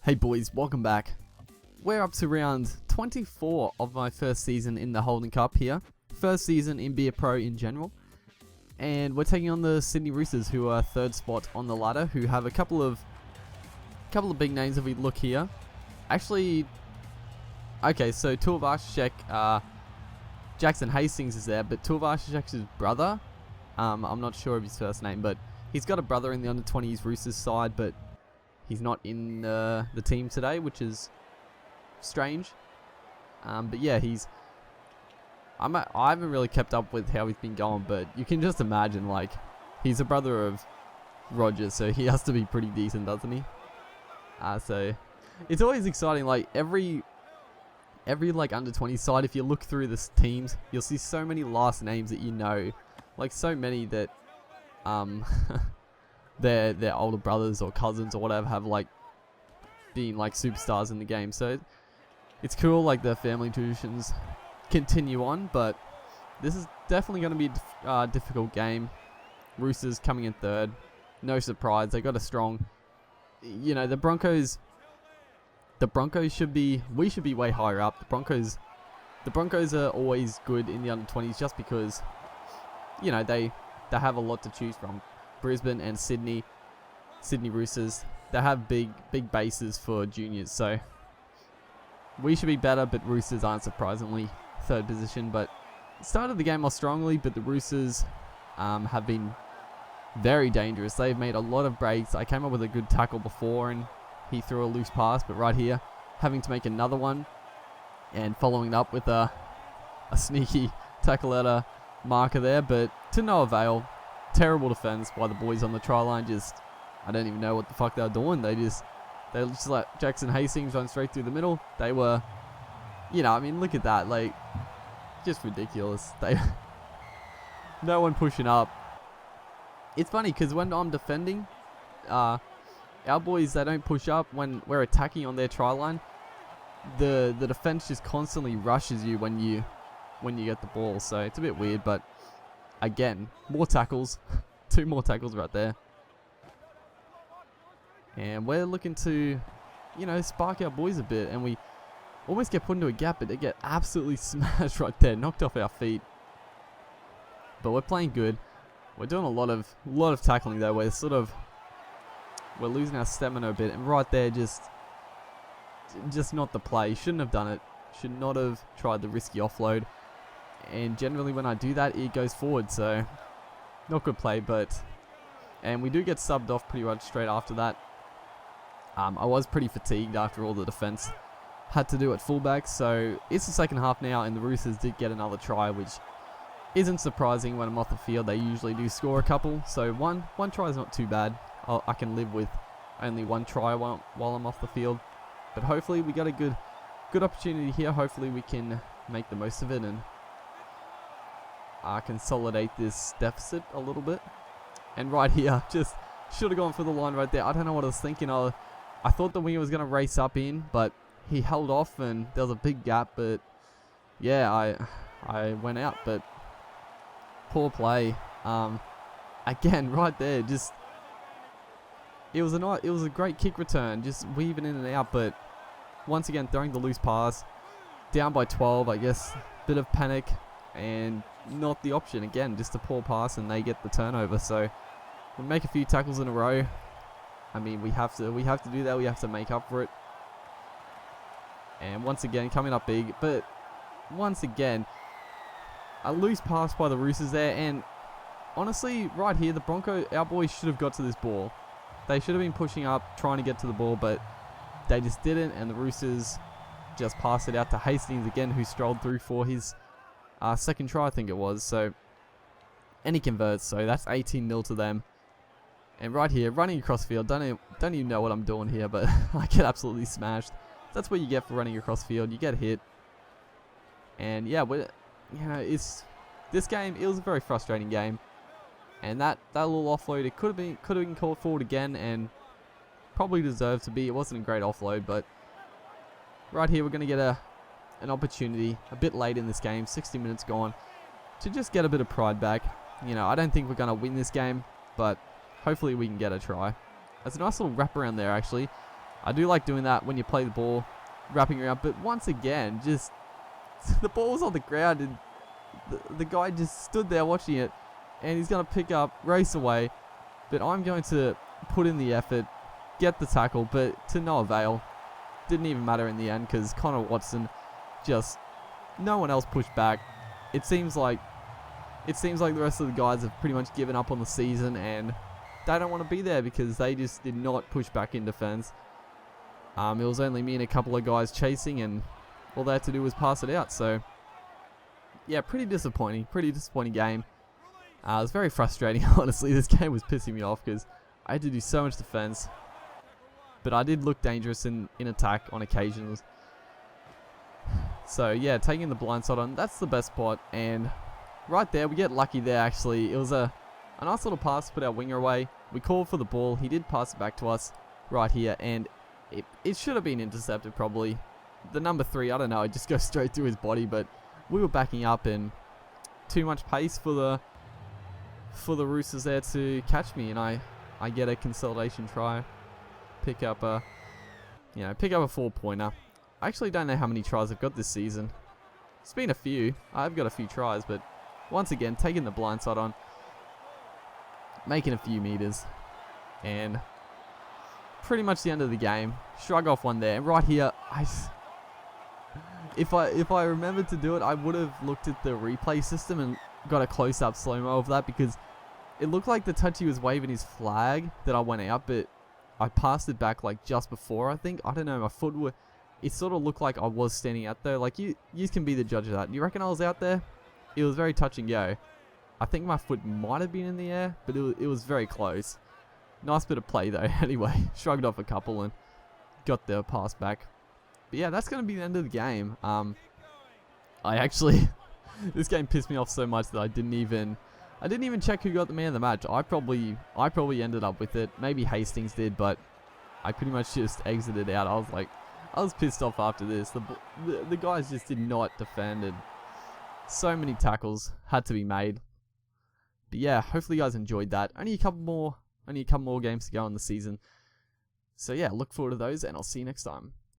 Hey boys, welcome back. We're up to round 24 of my first season in the Holden Cup here. First season in Be a Pro in general. And we're taking on the Sydney Roosters, who are third spot on the ladder, who have a couple of big names if we look here. Actually, okay, so Tuivasa-Sheck, Jackson Hastings is there, but Tuivasa-Sheck's brother, I'm not sure of his first name, but he's got a brother in the under-20s Roosters side, but he's not in the team today, which is strange. But yeah, I haven't really kept up with how he's been going, but you can just imagine, like, he's a brother of Rogers, so he has to be pretty decent, doesn't he? So it's always exciting. Like every like under-20 side, if you look through the teams, you'll see so many last names that you know, like so many that their older brothers or cousins or whatever have like been like superstars in the game. So it's cool, like the family traditions continue on, but this is definitely going to be a difficult game. Roosters coming in third, no surprise. They got a strong, you know, the Broncos should be, we should be way higher up. The Broncos are always good in the under-20s just because, you know, they have a lot to choose from. Brisbane and Sydney Roosters, they have big bases for juniors, so we should be better, but Roosters aren't surprisingly third position. But started the game off strongly, but the Roosters have been very dangerous. They've made a lot of breaks. I came up with a good tackle before and he threw a loose pass, but right here having to make another one and following up with a sneaky tackle at a marker there, but to no avail. Terrible defense by the boys on the try line. Just, I don't even know what the fuck they were doing. They just let Jackson Hastings run straight through the middle. They were, you know, I mean, look at that, like, just ridiculous. No one pushing up. It's funny because when I'm defending, our boys, they don't push up when we're attacking on their try line. The defense just constantly rushes you when you get the ball. So it's a bit weird, but again, more tackles. 2 more tackles right there. And we're looking to, you know, spark our boys a bit. And we almost get put into a gap, but they get absolutely smashed right there. Knocked off our feet. But we're playing good. We're doing a lot of tackling though. We're losing our stamina a bit. And right there, just not the play. Shouldn't have done it. Should not have tried the risky offload. And generally when I do that, it goes forward, so not good play. And we do get subbed off pretty much straight after that. I was pretty fatigued after all the defense had to do at fullback, so it's the second half now, and the Roosters did get another try, which isn't surprising. When I'm off the field, they usually do score a couple, so one try is not too bad. I can live with only 1 try while I'm off the field, but hopefully we got a good opportunity here. Hopefully we can make the most of it and consolidate this deficit a little bit. And right here, just should have gone for the line right there. I don't know what I was thinking. I thought the winger was going to race up in, but he held off and there was a big gap. But yeah, I went out, but poor play. Again, right there, just it was a great kick return, just weaving in and out. But once again, throwing the loose pass, down by 12, I guess. Bit of panic and not the option. Again, just a poor pass and they get the turnover. So we make a few tackles in a row. I mean, we have to do that. We have to make up for it. And once again, coming up big, but once again, a loose pass by the Roosters there. And honestly, right here, our boys should have got to this ball. They should have been pushing up, trying to get to the ball, but they just didn't. And the Roosters just passed it out to Hastings again, who strolled through for his second try, I think it was. So, and he converts. So that's 18-0 to them. And right here, running across field. Don't even know what I'm doing here, but I get absolutely smashed. That's what you get for running across field. You get hit. And yeah, this game, it was a very frustrating game. And that little offload, it could have been called forward again, and probably deserved to be. It wasn't a great offload, but right here we're going to get an opportunity a bit late in this game, 60 minutes gone, to just get a bit of pride back. You know, I don't think we're going to win this game, but hopefully we can get a try. There's a nice little wrap around there, actually. I do like doing that when you play the ball, wrapping around. But once again, just the ball was on the ground and the guy just stood there watching it, and he's going to pick up, race away. But I'm going to put in the effort, get the tackle, but to no avail. Didn't even matter in the end because Connor Watson just, no one else pushed back. It seems like the rest of the guys have pretty much given up on the season, and they don't want to be there because they just did not push back in defense. It was only me and a couple of guys chasing, and all they had to do was pass it out. So yeah, pretty disappointing game. It was very frustrating, honestly. This game was pissing me off because I had to do so much defense. But I did look dangerous in attack on occasions. So yeah, taking the blindside on, that's the best spot. And right there, we get lucky there actually. It was a nice little pass to put our winger away. We called for the ball. He did pass it back to us right here. And it should have been intercepted probably. The number 3, I don't know, it just goes straight through his body. But we were backing up and too much pace for the Roosters there to catch me. And I get a consolidation try. Pick up a 4-pointer. I actually don't know how many tries I've got this season. It's been a few. I've got a few tries, but once again, taking the blindside on, making a few meters, and pretty much the end of the game. Shrug off one there. Right here, if I remembered to do it, I would have looked at the replay system and got a close-up slow-mo of that, because it looked like the touchy was waving his flag that I went out, but I passed it back like just before, I think. I don't know, my foot would... It sort of looked like I was standing out there. Like, you can be the judge of that. You reckon I was out there? It was very touch and go. I think my foot might have been in the air, but it was very close. Nice bit of play, though. Anyway, shrugged off a couple and got the pass back. But yeah, that's going to be the end of the game. I actually... this game pissed me off so much that I didn't even check who got the man of the match. I probably ended up with it. Maybe Hastings did, but I pretty much just exited out. I was pissed off after this. The guys just did not defend, and so many tackles had to be made. But yeah, hopefully you guys enjoyed that. Only a couple more games to go in the season. So yeah, look forward to those, and I'll see you next time.